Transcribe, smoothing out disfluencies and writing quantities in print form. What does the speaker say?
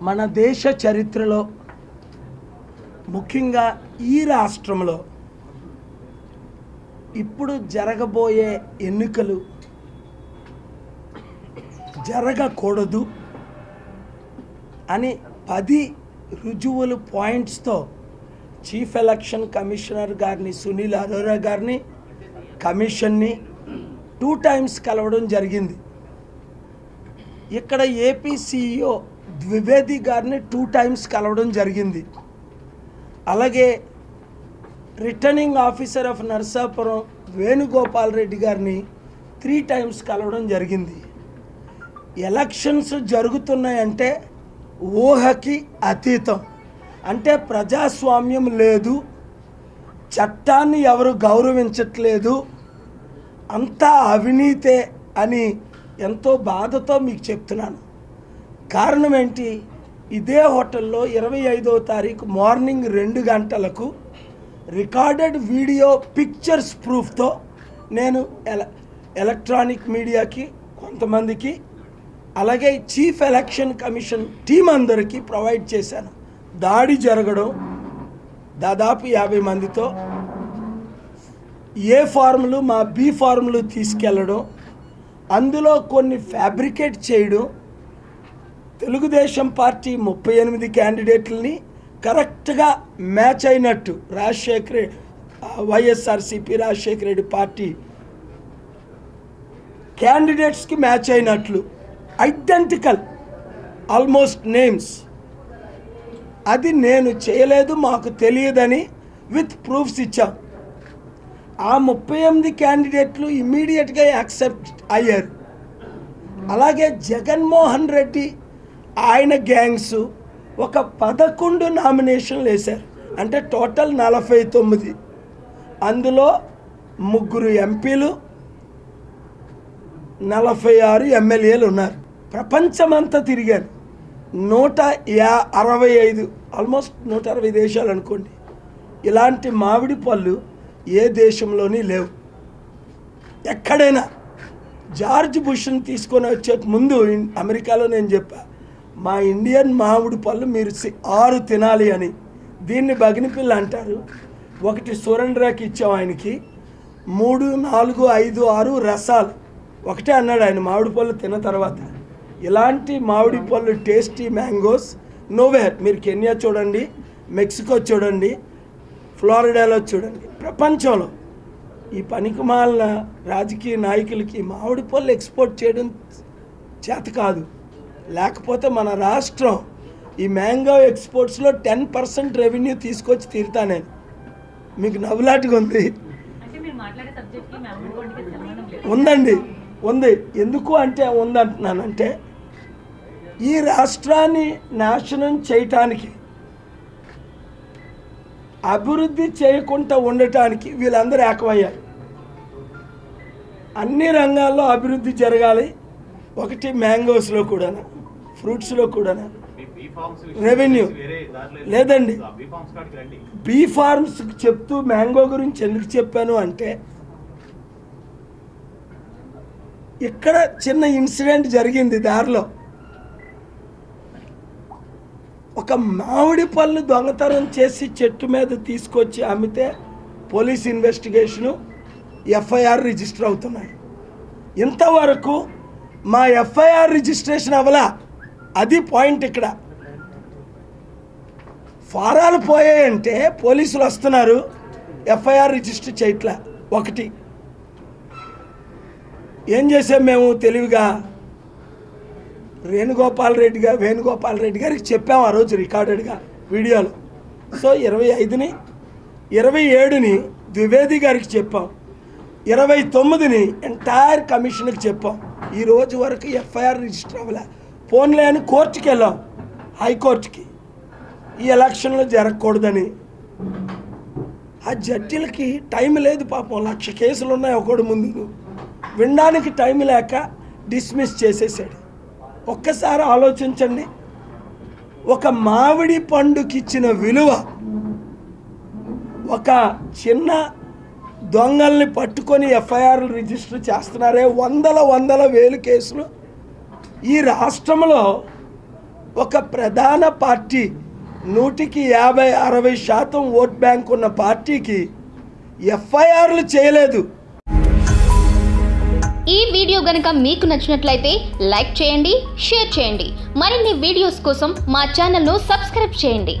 మన దేశ చరిత్రలో ముఖ్యంగా ఈ రాష్ట్రంలో ఇప్పుడు జరగబోయే ఎన్నికలు జరగకూడదు అని 10 రుజువులు పాయింట్స్తో చీఫ్ ఎలక్షన్ కమిషనర్ గారిని సునీల్ అరోరా గారిని కమిషన్ని 2 టైమ్స్ కలవడం జరిగింది. ఇక్కడ ఏపీ సీఈఓ ద్వివేది గారిని 2 టైమ్స్ కలవడం జరిగింది. అలాగే returning officer of Narsapuram Venugopal Reddy గారిని 3 టైమ్స్ కలవడం జరిగింది. ఎలక్షన్స్ జరుగుతున్నాయంటే ఊహకి అతీతం, అంటే ప్రజాస్వామ్యం లేదు, చట్టాన్ని ఎవరు గౌరవించట్లేదు, అంతా అవినీతే అని ఎంతో బాధతో మీకు చెప్తున్నాను. కారణం ఏంటి? ఇదే హోటల్లో 25వ తారీఖు మార్నింగ్ 2 గంటలకు రికార్డెడ్ వీడియో పిక్చర్స్ ప్రూఫ్తో నేను ఎలక్ట్రానిక్ మీడియాకి కొంతమందికి అలాగే చీఫ్ ఎలక్షన్ కమిషన్ టీం అందరికీ ప్రొవైడ్ చేశాను. దాడి జరగడం దాదాపు 50 మందితో, ఏ ఫార్ములు మా బి ఫార్ములు తీసుకెళ్ళడం, అందులో కొన్ని ఫ్యాబ్రికేట్ చేయడం, తెలుగుదేశం పార్టీ 38 క్యాండిడేట్లని కరెక్ట్గా మ్యాచ్ అయినట్టు వైఎస్ఆర్సీపీ రాజశేఖర రెడ్డి పార్టీ క్యాండిడేట్స్కి మ్యాచ్ అయినట్లు ఐడెంటికల్ ఆల్మోస్ట్ నేమ్స్, అది నేను చేయలేదు, మాకు తెలియదని విత్ ప్రూఫ్స్ ఇచ్చాం. ఆ 38 క్యాండిడేట్లు ఇమ్మీడియట్గా యాక్సెప్ట్ అయ్యారు. అలాగే జగన్మోహన్ రెడ్డి ఆయన గ్యాంగ్స్ ఒక 11 నామినేషన్లు వేశారు, అంటే టోటల్ 49. అందులో 3 ఎంపీలు 46 ఎమ్మెల్యేలు ఉన్నారు. ప్రపంచమంతా తిరిగారు. 165 ఆల్మోస్ట్ 160 దేశాలు అనుకోండి. ఇలాంటి మామిడి పళ్ళు ఏ దేశంలోని లేవు. ఎక్కడైనా జార్జ్ బుష్ని తీసుకొని వచ్చే ముందు అమెరికాలో నేను చెప్పా, మా ఇండియన్ మామిడి పళ్ళు మీరు 6 తినాలి అని. దీన్ని బగినిపిల్ల అంటారు. 1 సురేంద్రకి ఇచ్చాం ఆయనకి, 3, 4, 5, 6 రసాలు. ఒకటే అన్నాడు ఆయన మామిడి పళ్ళు తిన్న తర్వాత. ఇలాంటి మామిడి పళ్ళు టేస్టీ మ్యాంగోస్ నోవేర్. మీరు కెన్యా చూడండి, మెక్సికో చూడండి, ఫ్లోరిడాలో చూడండి, ప్రపంచంలో ఈ పనికిమాలిన రాజకీయ నాయకులకి మామిడి పళ్ళు ఎక్స్పోర్ట్ చేయడం చేత కాదు. లేకపోతే మన రాష్ట్రం ఈ మ్యాంగో ఎక్స్పోర్ట్స్లో 10% రెవెన్యూ తీసుకొచ్చి తీరుతా నేను. మీకు నవ్వులాటగా ఉంది. ఉందండి, ఉంది. ఎందుకు అంటే ఉందంటున్నానంటే ఈ రాష్ట్రాన్ని నాశనం చేయటానికి, అభివృద్ధి చేయకుండా ఉండటానికి వీళ్ళందరూ ఏకమయ్యారు. అన్ని రంగాల్లో అభివృద్ధి జరగాలి. ఒకటి మ్యాంగోస్లో కూడా, ఫ్రూట్స్లో కూడా రెవెన్యూ లేదండి. బీ ఫార్మ్స్ చెప్తూ మ్యాంగో గురించి ఎందుకు చెప్పాను అంటే, ఇక్కడ చిన్న ఇన్సిడెంట్ జరిగింది. దారిలో ఒక మామిడి పళ్ళు దొంగతనం చేసి చెట్టు మీద తీసుకొచ్చి అమ్మితే పోలీస్ ఇన్వెస్టిగేషను, ఎఫ్ఐఆర్ రిజిస్టర్ అవుతున్నాయి. ఇంతవరకు మా ఎఫ్ఐఆర్ రిజిస్ట్రేషన్ అవ్వలా. అది పాయింట్. ఇక్కడ ఫారాలు పోయాయంటే పోలీసులు వస్తున్నారు, ఎఫ్ఐఆర్ రిజిస్టర్ చేయట్లా. ఒకటి ఏం చేసాం మేము తెలివిగా, వేణుగోపాల్ రెడ్డి గారికి చెప్పాము ఆ రోజు రికార్డెడ్గా వీడియోలో. సో 25ని 27ని ద్వివేది గారికి చెప్పాం, 29ని ఎంటైర్ కమిషన్కి చెప్పాం. ఈ రోజు వరకు ఎఫ్ఐఆర్ రిజిస్టర్ అవ్వలే. ఫోన్లే అని కోర్టుకి వెళ్ళాం, హైకోర్టుకి, ఈ ఎలక్షన్లో జరగకూడదని. ఆ జడ్జిలకి టైం లేదు పాపం, 1,00,000 కేసులు ఉన్నాయి ఒకడు ముందు. వినడానికి టైం లేక డిస్మిస్ చేసేసాడు. ఒక్కసారి ఆలోచించండి, ఒక మామిడి పండుకి ఇచ్చిన విలువ, ఒక చిన్న దొంగల్ని పట్టుకొని ఎఫ్ఐఆర్లు రిజిస్టర్ చేస్తున్నారే, వందల వేలు కేసులు. ఈ రాష్ట్రంలో ఒక ప్రధాన పార్టీ 150-60% ఓట్ బ్యాంక్ ఉన్న పార్టీకి ఎఫ్ఐఆర్లు చేయలేదు. ఈ వీడియో గనుక మీకు నచ్చినట్లయితే లైక్ చేయండి, షేర్ చేయండి. మరిన్ని వీడియోస్ కోసం మా ఛానల్ను సబ్స్క్రైబ్ చేయండి.